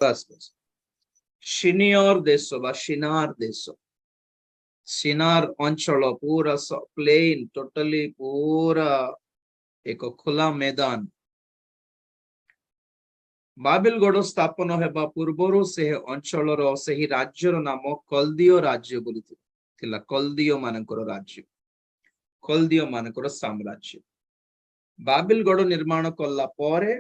बस बस सिनियर देश बा सिनार देश सिनार अंचल पूरा प्लेन टोटली पूरा एक खुला मैदान बाबिलगढ़ स्थापन हेबा पूर्वर से अंचलर से राज्यर नाम कलदीय राज्य बोली थिला कलदीय मानकर राज्य कलदीय मानकर साम्राज्य बाबिलगढ़ निर्माण कला परे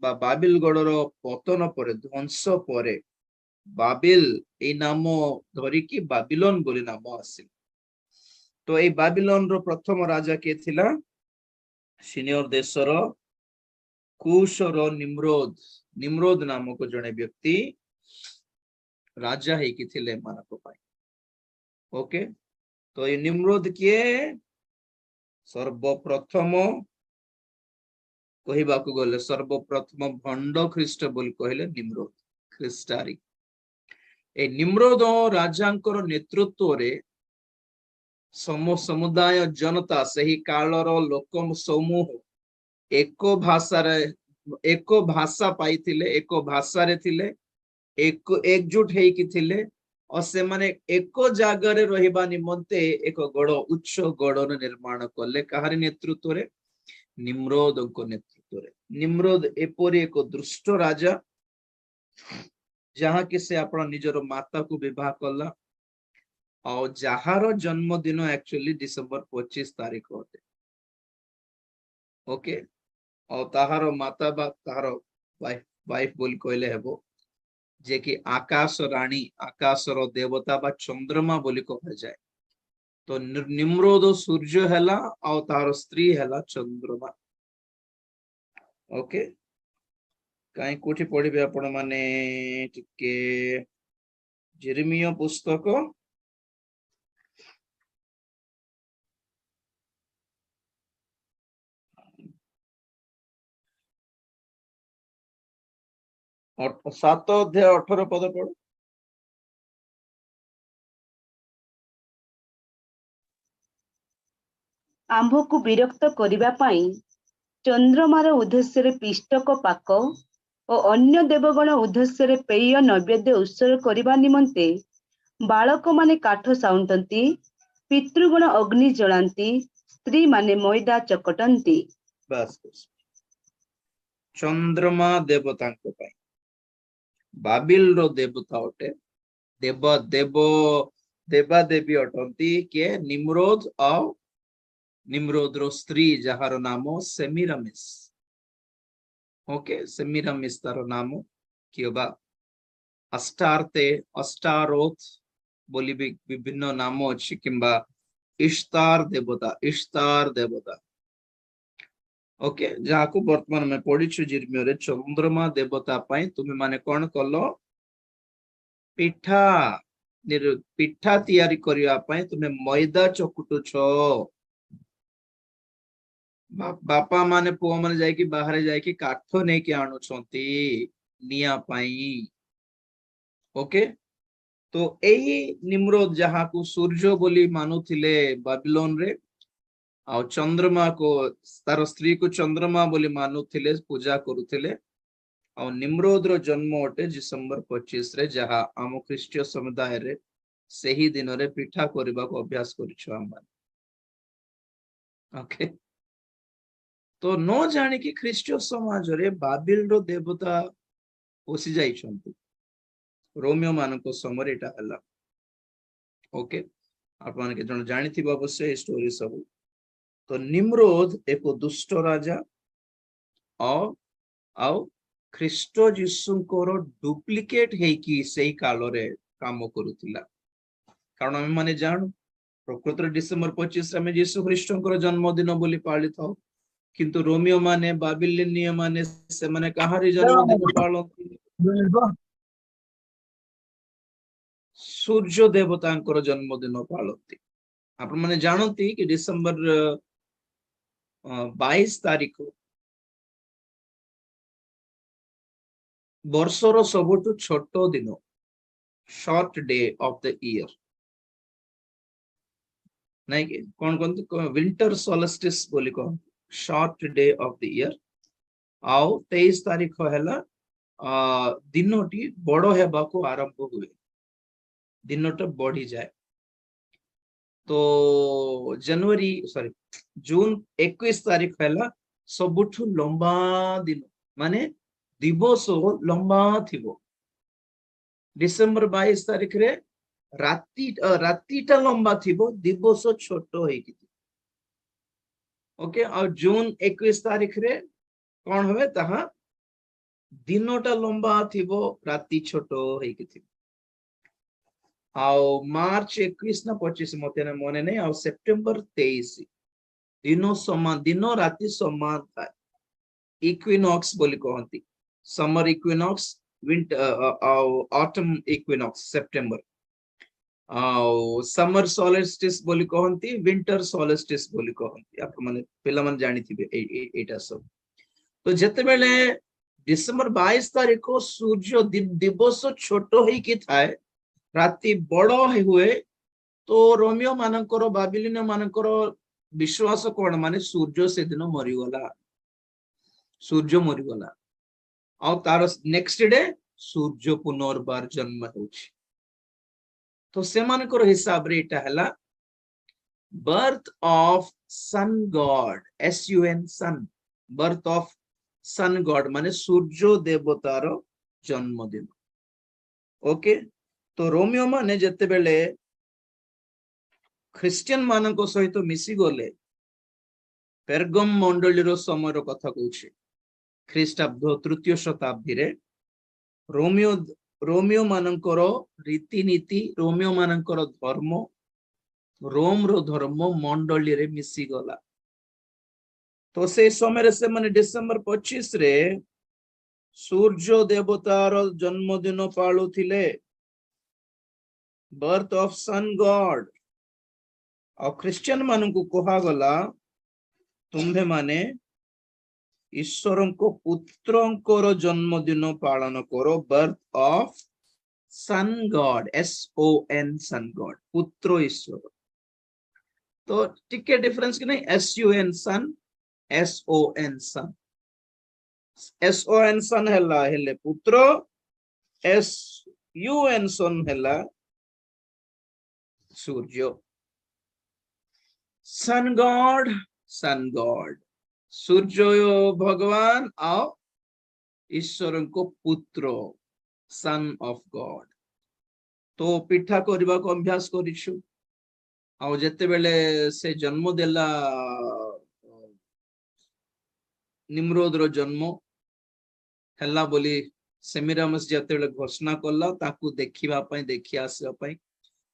बा बाबिलगढ़र पतन परे ध्वंस परे बाबिल ए नाम धरिकी बाबिलोन बोली नाम आसिल तो ए बाबिलोन रो प्रथम राजा के थिला सिनियर देशर कुशर निम्रोद निम्रोद नामक जने व्यक्ति राजा है कि थिले मानक पाई ओके तो ये निम्रोद किए सर्वप्रथम कहबाकू गले सर्वप्रथम भंड ख्रीष्ट बोली कहले निम्रोद ख्रीष्टारी ए निम्रोद राजांकर नेतृत्व रे समुदाय जनता सही कालर लोक समूह एक भाषा पाई थिले एक भाषा रे थिले एक एकजुट है कि थिले और से माने एक जगह रे रहिबा निमंते एक गड़ उच्च गड़र निर्माण कले कहारी नेतृत्व रे निम्रोद को नेतृत्व रे निम्रोद एपरी एक दुष्ट राजा जहाँ कि से अपन निजर माता को विवाह कला और जहार जन्मदिन एक्चुअली डिसेंबर 25 तारीख होते ओके और ताहार माता बा ताहार वाइफ बोली कहले हेबो जे कि आकाश रानी आकाशर देवता बा चंद्रमा बोली कहा जाए तो निम्रोद सूर्य हैला और ताहार स्त्री हैला चंद्रमा ओके कहीं कोठी पढ़िबे आपण माने टिके जेरेमिया पुस्तक 7 अध्याय 18 पद पढ़ो आंभ को विरक्त करिबा पाई चंद्रमार उद्देश्य पिष्टक पाक और अन्य देवगण उद्देश्य पेय नैवेद्य उत्सर्ग करने निमंते बालक माने काठ साउंटंती पितृगण अग्नि जलांती स्त्री माने मैदा चकटंती बस चंद्रमा देवता बाबिल रो देवता अटे देव देव देवा देवी अटंती के निम्रोद और निम्रोद रो स्त्री जहार नाम सेमिरामिस ओके सेमिरामिस तार नाम किबा अस्टारते अस्टारोथ बोली विभिन्न नाम अछि किंबा इश्तार देवता ओके जहाँ को वर्तमान में पढ़ीछु जिर्मियो रे चंद्रमा देवता पाई तुम्हें माने कौन कलो पिठा पिठा तैयारी करिया पाई तुम्हें मैदा चकुटु छो बापा माने पुआ माने जाय कि बाहर जाय कि काठ नै कि आनु छंती निया पाई ओके तो एही निम्रोद जहाँ को सूर्य बोली मानुथिले बाबिलोन रे आ चंद्रमा को तार स्त्री को चंद्रमा बोली मानुथिले पूजा करुथिले आ निम्रोद रो जन्म अटे डिसेंबर 25 रे जहाँ आम ख्रीष्टीय समुदाय रे सही दिन रे पिठा करबा को अभ्यास करिछु हम ओके तो न जाने कि ख्रीष्टीय समाज रे बाबिल रो देवता पोसी जाइछंती रोमियो मानको समर एटा हला ओके आप मान के जण जानि थिबा अवश्य स्टोरी सब तो निम्रोद एक दुष्ट राजा और ख्रीष्ट जीशुंकर डुप्लिकेट है कि सही काल रे काम करुथिला कारण हम माने जान प्रकृत डिसेंबर 25 में जीशु ख्रीष्टंकर जन्मदिन बोली पाली था किंतु रोमियो माने बाबिलोनीय माने से माने कहारी जन्मदिन पालती सूर्य देवतांकर जन्मदिन पालती आपण माने जानती कि डिसेंबर 22 तारीख वर्षर सबुठु छोट दिन short day of the year नहीं कि कौन कौन विंटर सोलस्टिस बोली कौन short day of the year आउ 23 तारीख हैला ଦିନଟି ବଡ ହେବାକୁ ଆରମ୍ଭ ହୁଏ, ଦିନଟା ବଢି ଯାଏ। तो जनवरी सॉरी जून 21 तारीख ହେଲା ସବୁଠୁ ଲମ୍ବା ଦିନ, ମାନେ ଦିବସ ଲମ୍ବା ଥିବ। ଡିସେମ୍ବର 22 ତାରିଖରେ ରାତିଟା ଲମ୍ବା ଥିବ, ଦିବସ ଛୋଟ ହେଇକି ଥିବ। ଓକେ, ଆଉ ଜୁନ 21 ତାରିଖରେ କଣ ହୁଏ ତାହା, ଦିନଟା ଲମ୍ବା ଥିବ, ରାତି ଛୋଟ ହେଇକି ଥିବ। ଆଉ ମାର୍ଚ୍ଚ 21 ନା 25 ମତେ ମନେ ନାହିଁ, ଆଉ ସେପ୍ଟେମ୍ବର 23 ଦିନ ସମାନ, ଦିନ ରାତି ସମାନ ଥାଏ। ଇକ୍ୱିନକ୍ସ ବୋଲି କହନ୍ତି, ସମର ଇକ୍ୱିନକ୍ସ, ଆଉ ଅଟମ ଇକ୍ୱିନକ୍ସ ସେପ୍ଟେମ୍ବର, ଆଉ ସମର ସୋଲେଷ୍ଟିସ୍ ବୋଲି କହନ୍ତି, ୱିଣ୍ଟର ସୋଲେଷ୍ଟିସ୍ ବୋଲି କହନ୍ତି। ଆପଣ ମାନେ ପିଲାମାନେ ଜାଣିଥିବେ ଏଇଟା ସବୁ। ତ ଯେତେବେଳେ ଡିସେମ୍ବର 22 ତାରିଖ ସୂର୍ଯ୍ୟ ଦିବସ ଛୋଟ ହେଇକି ଥାଏ, ରାତି ବଡ ହୁଏ, ତ ରୋମିଓ ମାନଙ୍କର, ବାବିଲୋନିୟ ମାନଙ୍କର ବିଶ୍ୱାସ କଣ, ମାନେ ସୂର୍ଯ୍ୟ ସେଦିନ ମରିଗଲା, ସୂର୍ଯ୍ୟ ମରିଗଲା, ଆଉ ତାର ନେକ୍ସଟ ଡେ ସୂର୍ଯ୍ୟ ପୁନର୍ବାର ଜନ୍ମ ହେଉଛି। ତ ସେମାନଙ୍କର ହିସାବରେ ଏଇଟା ହେଲା birth of sun god, sun sun, birth of sun god ମାନେ ସୂର୍ଯ୍ୟ ଦେବତାର ଜନ୍ମଦିନ। ଓକେ, ତ ରୋମିଓ ମାନେ ଯେତେବେଳେ ଖ୍ରୀଷ୍ଟିଆନ ମାନଙ୍କ ସହିତ ମିଶିଗଲେ, ପେର୍ଗମ ମଣ୍ଡଳୀର ସମୟର କଥା କହୁଛି, ଖ୍ରୀଷ୍ଟାବ୍ଦ 3ୟ ଶତାବ୍ଦୀରେ ରୋମିଓ ମାନଙ୍କର ରୀତିନୀତି, ରୋମିଓ ମାନଙ୍କର ଧର୍ମ, ରୋମର ଧର୍ମ ମଣ୍ଡଳୀରେ ମିଶିଗଲା। ତ ସେଇ ସମୟରେ ସେମାନେ ଡିସେମ୍ବର 25ରେ ସୂର୍ଯ୍ୟ ଦେବତାର ଜନ୍ମଦିନ ପାଳୁଥିଲେ, ବର୍ଥ ଅଫ ସନ୍ ଗଡ। ଆଉ ଖ୍ରୀଷ୍ଟିଆନ ମାନଙ୍କୁ କୁହାଗଲା, ତୁମ୍ଭେ ମାନେ ଈଶ୍ୱରଙ୍କ ପୁତ୍ରଙ୍କର ଜନ୍ମଦିନ ପାଳନ କର, berth of sun Garh, SON ସନ୍ ଗଡ, ପୁତ୍ର ଈଶ୍ୱର। ତ ଟିକେ ଡିଫରେନ୍ସ କି ନାହିଁ, SUN ସନ୍, SON ସନ୍। SON ସନ୍ ହେଲା ହେଲେ ପୁତ୍ର, SUN ସନ୍ ହେଲା ସୂର୍ଯ୍ୟ। ସନ୍ ଗଡ, ସନ୍ ଗଡ, ସୂର୍ଯ୍ୟ ଭଗବାନ ଆଉ ଈଶ୍ୱରଙ୍କ ପୁତ୍ର, ସନ୍ ଅଫ ଗଡ। ତ ପିଠା କରିବାକୁ ଅଭ୍ୟାସ କରିଛୁ। ଆଉ ଯେତେବେଳେ ସେ ଜନ୍ମ ଦେଲା, ନିମ୍ରୋଦର ଜନ୍ମ ହେଲା ବୋଲି ସେମିରାମସ୍ ଯେତେବେଳେ ଘୋଷଣା କଲା, ତାକୁ ଦେଖିବା ପାଇଁ, ଦେଖି ଆସିବା ପାଇଁ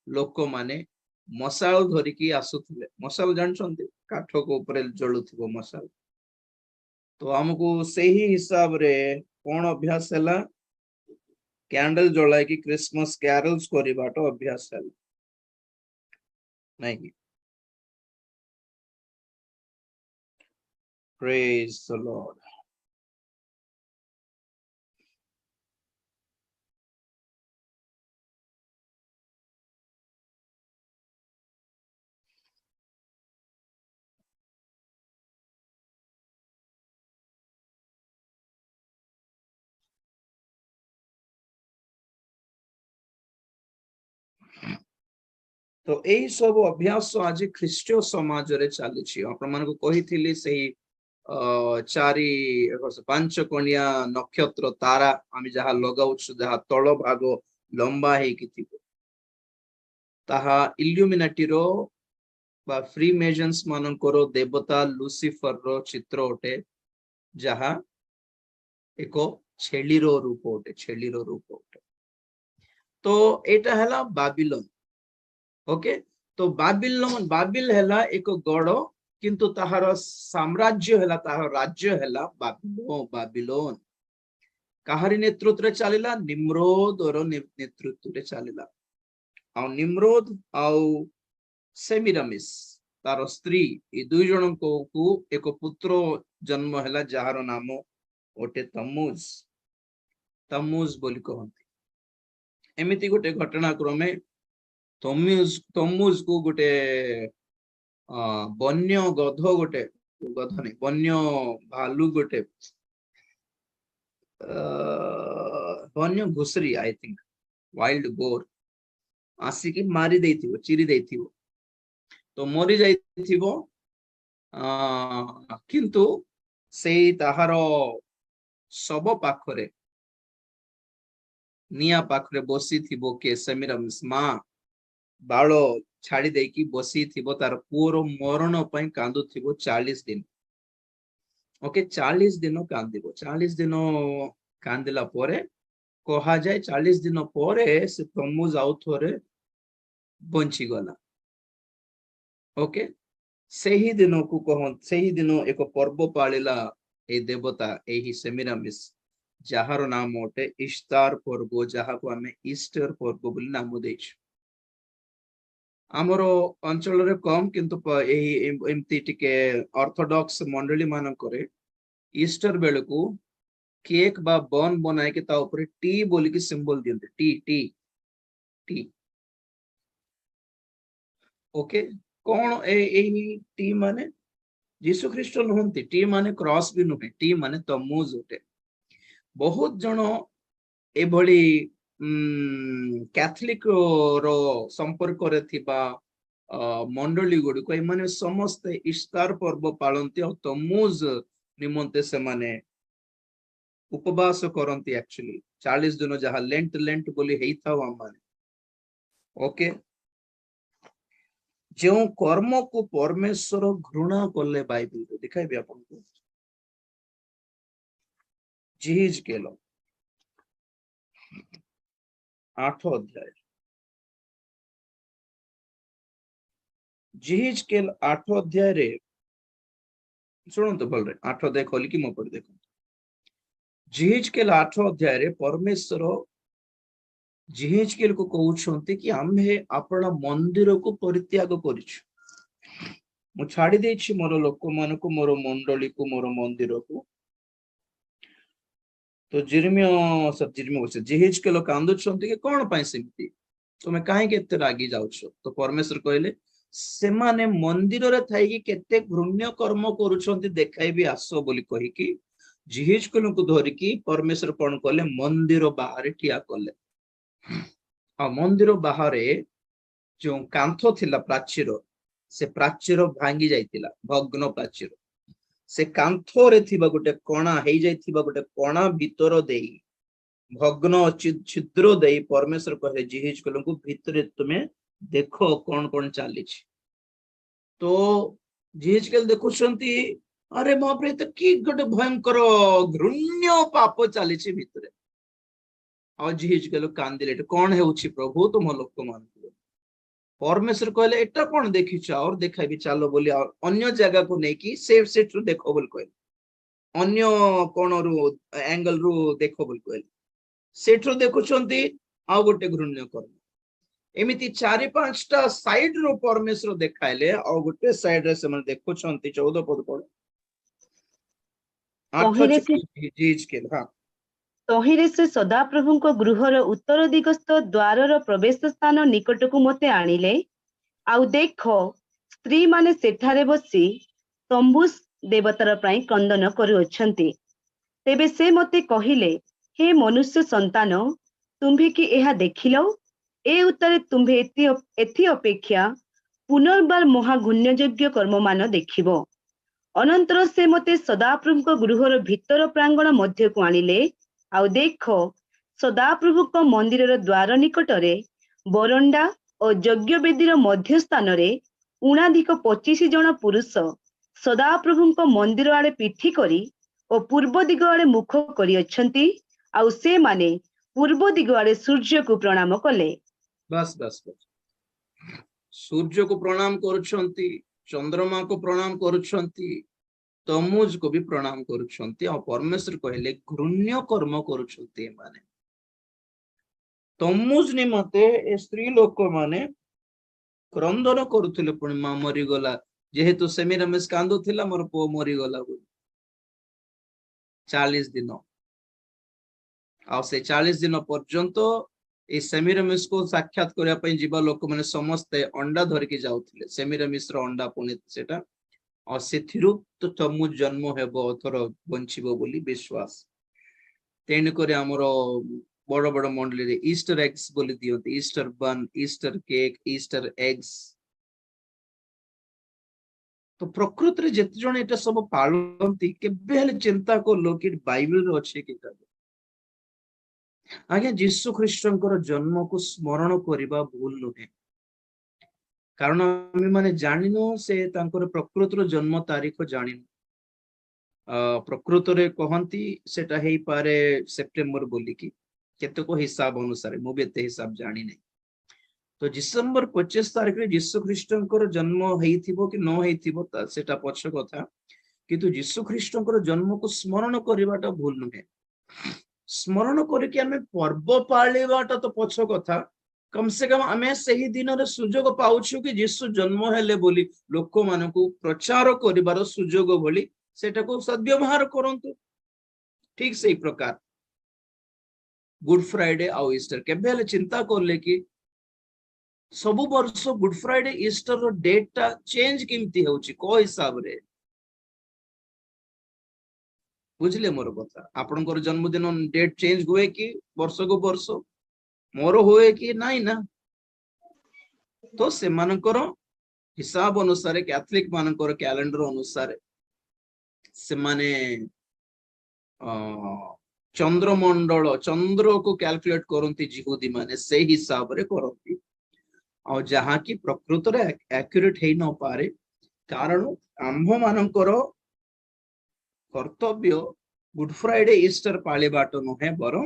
ଲୋକମାନେ ମଶାଲ ଧରିକି ଆସୁଥିଲେ। ମଶାଲ ଜାଣିଛନ୍ତି, କାଠକୁ ଉପରେ ଜଳୁଥିବ ମଶାଲ। ତ ଆମକୁ ସେହି ହିସାବରେ କଣ ଅଭ୍ୟାସ ହେଲା, କ୍ୟାଣ୍ଡେଲ ଜଳାଇକି କ୍ରିସମସ୍ କ୍ୟାରଲ୍ସ କରିବାଟା ଅଭ୍ୟାସ ହେଲା, ନାଇଁ କି? Praise the Lord. तो यही सब अभ्यास आज ख्रीष्टीय समाज रे चलीछि। आपण मानको कहिथिली सेही चारि 5 कणिया नक्षत्र तारा आमी जहा लगाउछु, जहा तळ भाग लंबा हेकी थिबो, ताहा इल्युमिनाटी रो बा फ्री मेजन्स मानकर देवता लुसिफर रो चित्र ओटे, जहा एको छेलीरो रूप ओटे, छेलीरो रूप ओटे। तो एटा हला बाबिलोन। ओके, तो बाबिल हैला एक गड़, किंतु ताहार साम्राज्य हैला, ताहार राज्य हैला बाबिलोन। काहारी नेतृत्व रे चलिला, निम्रोद और नेतृत्व रे चलिला। आ निम्रोद आउ सेमिरामिस तार स्त्री, ए दुई जन को एक पुत्र जन्म हैला, जहार नाम ओटे तम्मुज, तम्मुज बोली कहंती। एमिति गोटे घटना क्रमे तम्मुज को गोटे बन्य गध, गोटे गध नहीं, बन्य भालू गोटे ବନ୍ୟ ଘୁଷୁରୀ ଆଇ ଥିଙ୍କ ୱାଇଲ୍ଡ ବୋର ଆସିକି ମାରି ଦେଇଥିବ, ଚିରି ଦେଇଥିବ, ତ ମରି ଯାଇଥିବ। କିନ୍ତୁ ସେଇ ତାହାର ଶବ ପାଖରେ, ନିଆଁ ପାଖରେ ବସିଥିବ କିଏ? ସେମିରାମିସ୍ ମା ବାଳ ଛାଡି ଦେଇକି ବସିଥିବ, ତାର ପୁଅର ମରଣ ପାଇଁ କାନ୍ଦୁଥିବ 40 ଦିନ। ଓକେ, 40 ଦିନ କାନ୍ଦିବ। 40 ଦିନ କାନ୍ଦିଲା ପରେ କୁହାଯାଏ 40 ଦିନ ପରେ ସେ ତମୁଜ ଆଉ ଥରେ ବଞ୍ଚିଗଲା। ଓକେ, ସେହି ଦିନକୁ କହନ୍ତି, ସେହି ଦିନ ଏକ ପର୍ବ ପାଳିଲା এই ଦେବତା, ଏହି ସେମିରାମିସ୍, ଯାହାର ନାମ ଅଟେ ଇସ୍ତାର ପର୍ବ, ଯାହାକୁ ଆମେ ଇଷ୍ଟର ପର୍ବ ବୋଲି ନାମ ଦେଇଛୁ। ଆମର ଅଞ୍ଚଳରେ କମ, କିନ୍ତୁ ଏହି ଏମିତି ଟିକେ ଅର୍ଥୋଡକ୍ସ ମଣ୍ଡଳୀ ମାନଙ୍କରେ ଇଷ୍ଟର ବେଳକୁ କେକ୍ ବା ବନ ବନାଇକି ତା ଉପରେ ଟି ବୋଲିକି ସିମ୍ବଲ ଦିଅନ୍ତି, ଟି ଟି ଟି। ଓକେ, କଣ ଏଇ ଟି ମାନେ? ଯୀଶୁ ଖ୍ରୀଷ୍ଟ ନୁହନ୍ତି, ଟି ମାନେ କ୍ରସ୍ ବି ନୁହେଁ, ଟି ମାନେ ତମୁଜ ଅଟେ। ବହୁତ ଜଣ ଏଭଳି କ୍ୟାଥଲିକ ର ସମ୍ପର୍କରେ ଥିବା ମଣ୍ଡଳୀ ଗୁଡିକ, ଏମାନେ ସମସ୍ତେ ଇସ୍ତାର ପର୍ବ ପାଳନ୍ତି ଆଉ ତମୁଜ ନିମନ୍ତେ ସେମାନେ ଉପବାସ କରନ୍ତି। ଆକ୍ଚୁଆଲି 40 ଦିନ, ଯାହା ଲେଣ୍ଟ ବୋଲି ହେଇଥାଉ ଆମମାନେ। ଓକେ, ଯେଉଁ କର୍ମକୁ ପରମେଶ୍ୱର ଘୃଣା କଲେ, ବାଇବଲରେ ଦେଖାଇବି ଆପଣଙ୍କୁ, ଜିହିଜକେଲ 8 ଅଧ୍ୟାୟ, ଜିହିଜକେଲ 8 ଅଧ୍ୟାୟରେ ଶୁଣନ୍ତୁ ଭଲରେ, 8 ଅଧ୍ୟାୟ ଖୋଲିକି ମୋ ପରି ଦେଖନ୍ତୁ। ଜିହିଜକେଲ 8 ଅଧ୍ୟାୟରେ ପରମେଶ୍ୱର ଜିହିଜକେଲକୁ କହୁଛନ୍ତି କି ଆମେ ଆପଣ ମନ୍ଦିରକୁ ପରିତ୍ୟାଗ କରିଛୁ, ମୁଁ ଛାଡି ଦେଇଛି ମୋର ଲୋକମାନଙ୍କୁ, ମୋର ମଣ୍ଡଳୀକୁ, ମୋର ମନ୍ଦିରକୁ। ତ ଜିହିଜକେଲ କାନ୍ଦୁଛନ୍ତି କି କଣ ପାଇଁ ସେମିତି, ତମେ କାହିଁକି ଏତେ ରାଗି ଯାଉଛ? ତ ପରମେଶ୍ୱର କହିଲେ ସେମାନେ ମନ୍ଦିରରେ ଥାଇକି କେତେ ଘୃଣ୍ୟ କର୍ମ କରୁଛନ୍ତି ଦେଖାଇବି ଆସ ବୋଲି କହିକି ଜିହିଜକେଲକୁ ଧରିକି ପରମେଶ୍ୱର କଣ କଲେ? ମନ୍ଦିର ବାହାରେ ଠିଆ କଲେ। ଆଉ ମନ୍ଦିର ବାହାରେ ଯୋଉ କାନ୍ଥ ଥିଲା ପ୍ରାଚୀର, ସେ ପ୍ରାଚୀର ଭାଙ୍ଗି ଯାଇଥିଲା, ଭଗ୍ନ ପ୍ରାଚୀର। ସେ କାନ୍ଥରେ ଥିବା ଗୋଟେ କଣା ହେଇଯାଇଥିବା ଗୋଟେ କଣା ଭିତର ଦେଇ, ଭଗ୍ନ ଛିଦ୍ର ଦେଇ ପରମେଶ୍ୱର କହିଲେ ଜିହିଜକେଲଙ୍କୁ ଭିତରେ ତୁମେ ଦେଖ କଣ କଣ ଚାଲିଛି। ତ ଜିହିଜକେଲ ଦେଖୁଛନ୍ତି, ଆରେ ବାପରେ, ତ କି ଗୋଟେ ଭୟଙ୍କର ଘୃଣ୍ୟ ପାପ ଚାଲିଛି ଭିତରେ। ଆଉ ଜିହିଜକେଲ କାନ୍ଦିଲେ, ଏଟା କଣ ହେଉଛି ପ୍ରଭୁ ତୁମ ଲୋକମାନଙ୍କୁ? ପରମେଶ୍ୱର କହିଲେ ଏଟା କଣ ଦେଖିଛ, ଆଉ ଦେଖାଇବି ଚାଲ ବୋଲି, ଆଉ ଅନ୍ୟ ଜାଗାକୁ ନେଇକି ସେଠରୁ ଦେଖ ବୋଲି କହିଲେ, ଅନ୍ୟ କୋଣରୁ ଆଙ୍ଗଲ ରୁ ଦେଖ ବୋଲି କହିଲେ। ସେଠରୁ ଦେଖୁଛନ୍ତି ଆଉ ଗୋଟେ ଘୃଣ୍ୟ କର୍ମ। ଏମିତି 4-5ଟା ସାଇଡ ରୁ ପରମେଶ୍ୱର ଦେଖାଇଲେ, ଆଉ ଗୋଟେ ସାଇଡ ରେ ସେମାନେ ଦେଖୁଛନ୍ତି। 14 ପଦ ପଢ। ତହିଁରେ ସେ ସଦାପ୍ରଭୁଙ୍କ ଗୃହର ଉତ୍ତର ଦିଗସ୍ଥ ଦ୍ୱାରର ପ୍ରବେଶ ସ୍ଥାନ ନିକଟକୁ ମୋତେ ଆଣିଲେ, ଆଉ ଦେଖ ସ୍ତ୍ରୀ ମାନେ ସେଠାରେ ବସି ତମ୍ବୁସ୍ ଦେବତାର ପାଇଁ କ୍ରନ୍ଦନ କରୁଅଛନ୍ତି। ତେବେ ସେ ମୋତେ କହିଲେ, ହେ ମନୁଷ୍ୟ ସନ୍ତାନ, ତୁମ୍ଭେ କି ଏହା ଦେଖିଲ? ଏ ଉତ୍ତରେ ତୁମ୍ଭେ ଏଥି ଅପେକ୍ଷା ପୁନର୍ବାର ମହାଘୂଣ୍ୟଯୋଗ୍ୟ କର୍ମମାନ ଦେଖିବ। ଅନନ୍ତର ସେ ମୋତେ ସଦାପ୍ରଭୁଙ୍କ ଗୃହର ଭିତର ପ୍ରାଙ୍ଗଣ ମଧ୍ୟକୁ ଆଣିଲେ, ଆଉ ଦେଖ ସଦାପ୍ରଭୁଙ୍କ ମନ୍ଦିରର ଦ୍ୱାର ନିକଟରେ ବରଣ୍ଡା ଓ ଯଜ୍ଞବେଦୀର ମଧ୍ୟ ସ୍ଥାନରେ ଉଣାଧିକ 25 ଜଣ ପୁରୁଷ ସଦାପ୍ରଭୁଙ୍କ ମନ୍ଦିର ଆଡେ ପିଠି କରି ଓ ପୂର୍ବ ଦିଗ ଆଡେ ମୁଖ କରିଅଛନ୍ତି, ଆଉ ସେମାନେ ପୂର୍ବ ଦିଗ ଆଡେ ସୂର୍ଯ୍ୟକୁ ପ୍ରଣାମ କଲେ। ବାସ୍ ବାସ୍ ବାସ୍, ସୂର୍ଯ୍ୟକୁ ପ୍ରଣାମ କରୁଛନ୍ତି, ଚନ୍ଦ୍ରମାକୁ ପ୍ରଣାମ କରୁଛନ୍ତି, ତମୁଜକୁ ବି ପ୍ରଣାମ କରୁଛନ୍ତି। ଆଉ ପରମେଶ୍ୱର କହିଲେ ଘୃଣ୍ୟ କର୍ମ କରୁଛନ୍ତି ଏମାନେ। ତମୁଜ ନିମନ୍ତେ ଏ ସ୍ତ୍ରୀ ଲୋକମାନେ କ୍ରନ୍ଦନ କରୁଥିଲେ, ପୁଣି ମା ମରିଗଲା, ଯେହେତୁ ସେମିରାମିସ୍ କାନ୍ଦୁଥିଲା ମୋର ପୁଅ ମରିଗଲା ବୋଲି। 40 ଦିନ, ଆଉ ସେ 40 ଦିନ ପର୍ଯ୍ୟନ୍ତ এই ସେମିରାମିସ୍ କୁ ସାକ୍ଷାତ କରିବା ପାଇଁ ଯିବା ଲୋକମାନେ ସମସ୍ତେ ଅଣ୍ଡା ଧରିକି ଯାଉଥିଲେ। ସେମିରାମିସ୍ ର ଅଣ୍ଡା ପୁଣି ସେଟା, ଆଉ ସେଥିରୁ ତ ତମୁଜ ଜନ୍ମ ହେବ, ଅଥର ବଞ୍ଚିବ ବୋଲି ବିଶ୍ୱାସ। ତେଣୁକରି ଆମର ବଡ ବଡ ମଣ୍ଡଳୀରେ ଇଷ୍ଟର ଏଗ୍ସ ବୋଲି ଦିଅନ୍ତି, ଇଷ୍ଟର ବନ, ଇଷ୍ଟର କେକ୍, ଇଷ୍ଟର ଏଗ୍ସ। ତ ପ୍ରକୃତରେ ଯେତେ ଜଣ ଏଟା ସବୁ ପାଳନ୍ତି କେବେ ହେଲେ ଚିନ୍ତା କଲ କି ବାଇବେଲରେ ଅଛି କି? ଆଜ୍ଞା, ଯୀଶୁ ଖ୍ରୀଷ୍ଟଙ୍କର ଜନ୍ମକୁ ସ୍ମରଣ କରିବା ଭୁଲ ନୁହେଁ, କାରଣ ଆମେ ମାନେ ଜାଣିନୁ ସେ ତାଙ୍କର ପ୍ରକୃତର ଜନ୍ମ ତାରିଖ ଜାଣିନୁ। ପ୍ରକୃତରେ କହନ୍ତି ସେଟା ହେଇପାରେ ସେପ୍ଟେମ୍ବର ବୋଲିକି, କେତେକ ହିସାବ ଅନୁସାରେ, ମୁଁ ବି ଏତେ ହିସାବ ଜାଣିନି। ତ ଡିସେମ୍ବର 25 ତାରିଖରେ ଯୀଶୁ ଖ୍ରୀଷ୍ଟଙ୍କର ଜନ୍ମ ହେଇଥିବ କି ନ ହେଇଥିବ ସେଟା ପଛ କଥା, କିନ୍ତୁ ଯୀଶୁ ଖ୍ରୀଷ୍ଟଙ୍କର ଜନ୍ମକୁ ସ୍ମରଣ କରିବାଟା ଭୁଲ ନୁହେଁ। ସ୍ମରଣ କରିକି ଆମେ ପର୍ବ ପାଳିବାଟା ତ ପଛ କଥା, କମ ସେ କମ ଆମେ ସେହି ଦିନରେ ସୁଯୋଗ ପାଉଛୁ କି ଯୀଶୁ ଜନ୍ମ ହେଲେ ବୋଲି ଲୋକମାନଙ୍କୁ ପ୍ରଚାର କରିବାର ସୁଯୋଗ ଭଳି ସେଟାକୁ ସଦ୍ବ୍ୟବହାର କରନ୍ତୁ। ଠିକ ସେଇ ପ୍ରକାର ଗୁଡ ଫ୍ରାଇଡେ ଆଉ ଇଷ୍ଟର କେବେ ହେଲେ ଚିନ୍ତା କଲେ କି ସବୁ ବର୍ଷ ଗୁଡ ଫ୍ରାଇଡେ ଇଷ୍ଟର ର ଡେଟ୍ ଟା ଚେଞ୍ଜ କେମିତି ହେଉଛି, କୋ ହିସାବରେ? ବୁଝିଲେ ମୋର କଥା? ଆପଣଙ୍କର ଜନ୍ମଦିନ ଡେଟ୍ ଚେଞ୍ଜ ହୁଏ କି ବର୍ଷକୁ ବର୍ଷ? ମୋର ହୁଏ କି ନାଇଁ ନା? ତ ସେମାନଙ୍କର ହିସାବ ଅନୁସାରେ, କ୍ୟାଥଲିକ ମାନଙ୍କର କ୍ୟାଲେଣ୍ଡର ଅନୁସାରେ ସେମାନେ ଚନ୍ଦ୍ରମଣ୍ଡଳ, ଚନ୍ଦ୍ରକୁ କ୍ୟାଲକୁଲେଟ କରନ୍ତି ଜିହୁଦୀ ମାନେ, ସେଇ ହିସାବରେ କରନ୍ତି। ଆଉ ଯାହାକି ପ୍ରକୃତରେ ଆକ୍ୟୁରେଟ ହେଇ ନପାରେ, କାରଣ ଆମ୍ଭ ମାନଙ୍କର କର୍ତ୍ତବ୍ୟ ଗୁଡ ଫ୍ରାଇଡେ ଇଷ୍ଟର ପାଳିବାଟ ନୁହେଁ, ବରଂ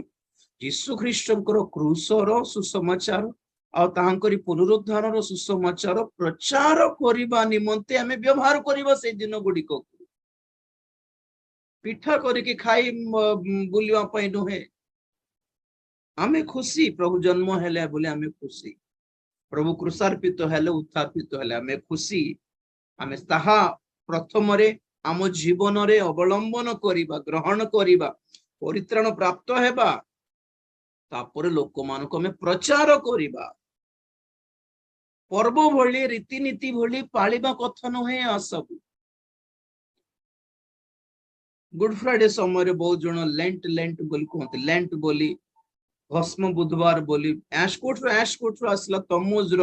ଯୀଶୁ ଖ୍ରୀଷ୍ଟଙ୍କର କ୍ରୁଶର ସୁସମାଚାର ଆଉ ତାହାଙ୍କରି ପୁନରୁଦ୍ଧାରର ସୁସମାଚାର ପ୍ରଚାର କରିବା ନିମନ୍ତେ ଆମେ ବ୍ୟବହାର କରିବା ସେଇ ଦିନ ଗୁଡିକ। ପିଠା କରିକି ଖାଇ ବୁଲିବା ପାଇଁ ନୁହେଁ। ଆମେ ଖୁସି, ପ୍ରଭୁ ଜନ୍ମ ହେଲେ ବୋଲି ଆମେ ଖୁସି, ପ୍ରଭୁ କୃଷାର୍ପିତ ହେଲେ, ଉତ୍ଥାପିତ ହେଲେ ଆମେ ଖୁସି। ଆମେ ତାହା ପ୍ରଥମରେ ଆମ ଜୀବନରେ ଅବଲମ୍ବନ କରିବା, ଗ୍ରହଣ କରିବା, ପରିତ୍ରାଣ ପ୍ରାପ୍ତ ହେବା, ତାପରେ ଲୋକମାନଙ୍କୁ ଆମେ ପ୍ରଚାର କରିବା। ପର୍ବ ଭଳି, ରୀତିନୀତି ଭଳି ପାଳିବା କଥା ନୁହେଁ। ସବୁ ଗୁଡ ଫ୍ରାଇଡେ ସମୟରେ ବହୁତ ଜଣ ଲେଣ୍ଟ ବୋଲି କୁହନ୍ତି, ଲେଣ୍ଟ ବୋଲି, ଭସ୍ମ ବୁଧବାର ବୋଲି, ଆଶକୋଟରୁ ଆସିଲା ତମୁଜର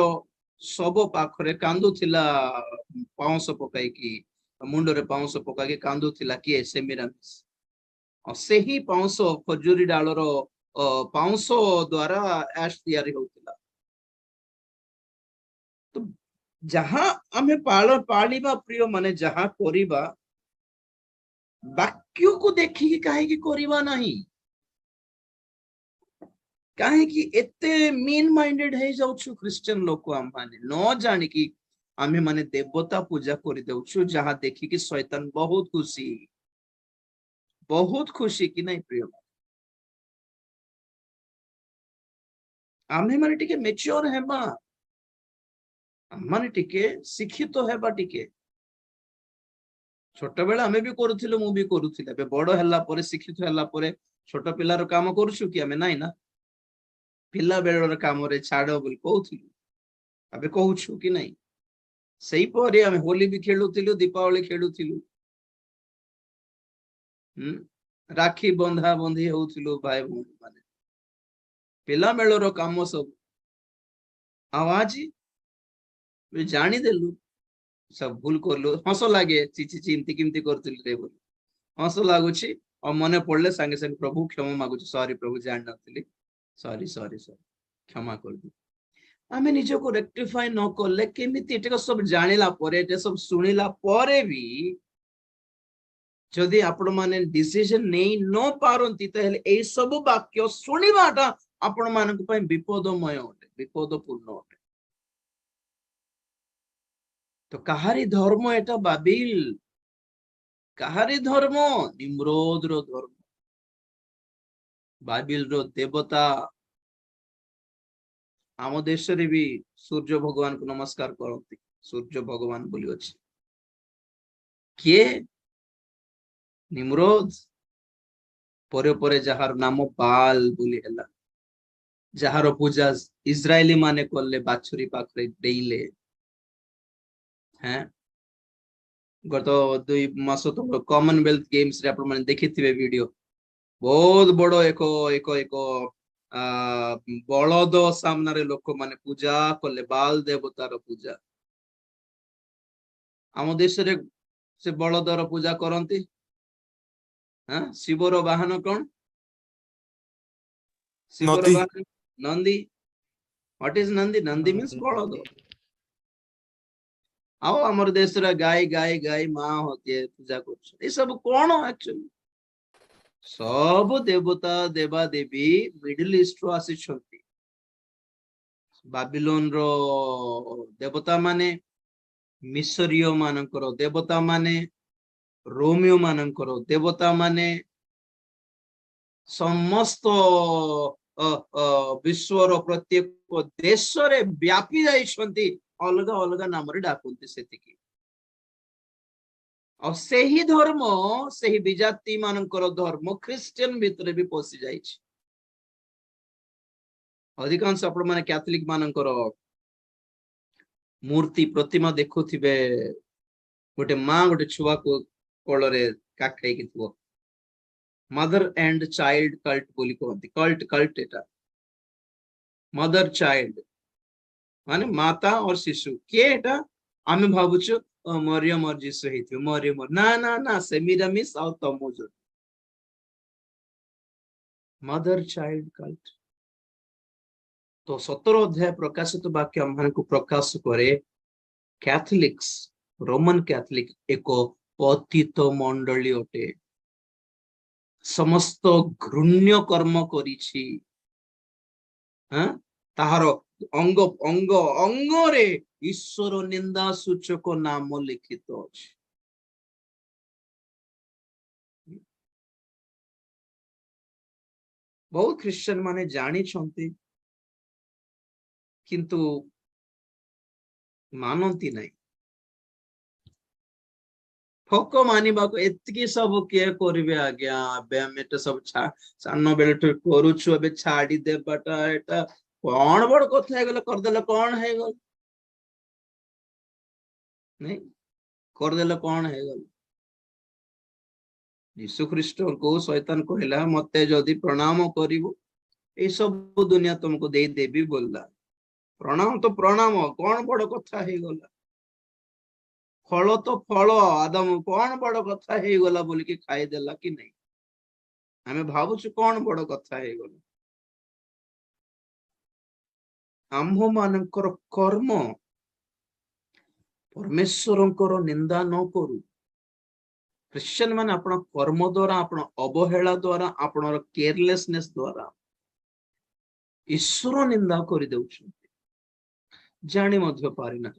ଶବ ପାଖରେ କାନ୍ଦୁଥିଲା, ପାଉଁଶ ପକାଇକି, ମୁଣ୍ଡରେ ପାଉଁଶ ପକାଇକି କାନ୍ଦୁଥିଲା କିଏ? ସେମିରାମିସ୍। ସେହି ପାଉଁଶ, ଖଜୁରୀ ଡାଳର ପାଉଁଶ ଦ୍ଵାରା ଆଶ ତିଆରି ହଉଥିଲା। ତ ଯାହା ଆମେ ପାଳିବା ପ୍ରିୟ ମାନେ, ଯାହା କରିବା ବାକ୍ୟକୁ ଦେଖିକି କାହିଁକି କରିବା ନାହିଁ? କାହିଁକି ଏତେ ମିନ୍ ମାଇଣ୍ଡେଡ ହେଇଯାଉଛୁ ଖ୍ରୀଷ୍ଟିଆନ ଲୋକ? ଆମମାନେ ନ ଜାଣିକି ଆମେ ମାନେ ଦେବତା ପୂଜା କରିଦେଉଛୁ, ଯାହା ଦେଖିକି ଶୈତାନ ବହୁତ ଖୁସି କି ନାଇଁ ପ୍ରିୟ? ଆମେ ମାନେ ଟିକେ ମେଚ୍યોର ହେବା, ଆମେ ଟିକେ ଶିକ୍ଷିତ ହେବା। ଟିକେ ଛୋଟ ବେଳେ ଆମେ ବି କରୁଥିଲୁ, ମୁଁ ବି କରୁଥିଲି। ଏବେ ବଡ ହେଲା ପରେ, ଶିକ୍ଷିତ ହେଲା ପରେ, ଛୋଟ ପିଲାର କାମ କରୁଛୁ କି ଆମେ? ନାଇଁ ନା। ପିଲା ବେଳର କାମରେ ଛାଡ ବୋଲି କହୁଥିଲୁ, ଏବେ କହୁଛୁ କି ନାଇଁ? ସେଇପରି ଆମେ ହୋଲି ବି ଖେଳୁଥିଲୁ, ଦୀପାବଳି ଖେଳୁଥିଲୁ, ରାକ୍ଷୀ ବନ୍ଧା ବନ୍ଧି ହଉଥିଲୁ ଭାଇ ଭଉଣୀ ମାନେ, ପିଲା ବେଳର କାମ ସବୁ। ଆଉ ଆଜି ଜାଣିଦେଲୁ, ସବୁ ଭୁଲ କଲୁ, ହସ ଲାଗେ, ଚିଚି ଏମିତି କେମିତି କରୁଥିଲି ରେ ବୋଲି ହସ ଲାଗୁଛି। ଆଉ ମନେ ପଡିଲେ ସାଙ୍ଗେ ସାଙ୍ଗେ ପ୍ରଭୁ କ୍ଷମା ମାଗୁଛି, ସରି ପ୍ରଭୁ, ଜାଣିନଥିଲି, ସରି ସରି ସରି, କ୍ଷମା କରିଦି। ଆମେ ନିଜକୁ ରେକ୍ଟିଫାଇ ନ କଲେ କେମିତି? ଏଟା ସବୁ ଜାଣିଲା ପରେ, ଏଟା ସବୁ ଶୁଣିଲା ପରେ ବି ଯଦି ଆପଣ ମାନେ ଡିସିଜନ ନେଇ ନ ପାରନ୍ତି, ତାହେଲେ ଏଇ ସବୁ ବାକ୍ୟ ଶୁଣିବାଟା ଆପଣ ମାନଙ୍କ ପାଇଁ ବିପଦମୟ ଅଟେ, ବିପଦପୂର୍ଣ୍ଣ ଅଟେ। ତ କାହାରି ଧର୍ମ ଏଟା? ବାବିଲ। କାହାରି ଧର୍ମ? ନିମ୍ରୋଦର ଧର୍ମ, ବାବିଲର ଦେବତା। ଆମ ଦେଶରେ ବି ସୂର୍ଯ୍ୟ ଭଗବାନଙ୍କୁ ନମସ୍କାର କରନ୍ତି, ସୂର୍ଯ୍ୟ ଭଗବାନ ବୋଲି ଅଛି। କିଏ? ନିମ୍ରୋଦ। ପରେ ପରେ ଯାହାର ନାମ ବାଲ ବୋଲି ହେଲା, ଯାହାର ପୂଜା ଇସ୍ରାଏଲି ମାନେ କଲେ, ବାଛୁରୀ ପାଖରେ ଡେଇଁଲେ। ଗତ 2 ମାସ ତଳ କମନୱେଲ୍ଥ ଗେମ୍ସ ରେ ଆପଣ ମାନେ ଦେଖିଥିବେ ଭିଡିଓ, बहुत बड़ एक एक एक बलद सामने लोक माने पूजा कले बाल देवतार पूजा आम देश रे से बलदर पूजा करती शिवर वाहन कौन शिवर नदी वाहन Nandi what is Nandi Nandi means बलद आओ आमर देश रे गाय गाय गाय माँ होती है पूजा कर सब कौन एक्चुअली सब देवता देवा देवी मिडिल ईस्ट रो आसी बाबिलोन रो देवता माने मिसरीय मानकर देवता माने रोमियो मानकर देवता माने समस्त विश्वर प्रत्येक देश रे व्यापी जाइछंती अलग अलग नाम रे डाकंती सेतिकी और सही धर्म सही विजाति मानकर धर्म ख्रिस्टियन भितर भी पशि जाइछ अधिकांश आपण माने कैथोलिक मानकर मूर्ति प्रतिमा देखुथिबे गोटे माँ गोटे छुआ को कोलरे काखै कि थो मदर एंड चाइल्ड कल्ट बोली कहती कल्ट कल्ट एटा मदर चाइल्ड माने माता और शिशु के एटा आमे भाबुछु मरियम और जीसु हेथि मरियम ना ना ना सेमिरामिस आउ तमोज मदर चाइल्ड कल्ट तो 17 अध्याय प्रकाशित वाक्य हम को प्रकाश करे कैथोलिक्स रोमन कैथोलिक एक पतित मंडली अटे समस्त घृण्य कर्म करिछि ताहार अंग अंग अंगरे ईश्वर निंदा सूचक नाम लिखित अछि बहुत ख्रिस्टियन माने जानी छंती किंतु मानती नहीं फक मानिबा को एतकी सब के करबे आज्ञा अबे हम एटा सब सान बेल करूछु अबे छाड़ी देबाटा एटा कोन बड़ कथा हे गेल कर देले कोन हे गेल नहीं कर देले कोन हे गेल यीशु ख्रीष्ट को शैतान कहला मते जदी प्रणाम करिवो ए सब दुनिया तुमको दे देबी बोलला प्रणाम तो प्रणाम कौन बड़ कथा हे गला फल तो फल आदम कौन बड़ कथा हे गला बोल के खाई देला कि नहीं हमें भावुछु कौन बड़ कथा हे गला आम्भ मानकर कर्म परमेश्वरंकर निंदा न करू क्रिश्चियन माने आपण कर्म द्वारा आपण अवहेला द्वारा आपण केयरलेसनेस द्वारा ईश्वर निंदा कर देउछु जानी मध्य पारि ना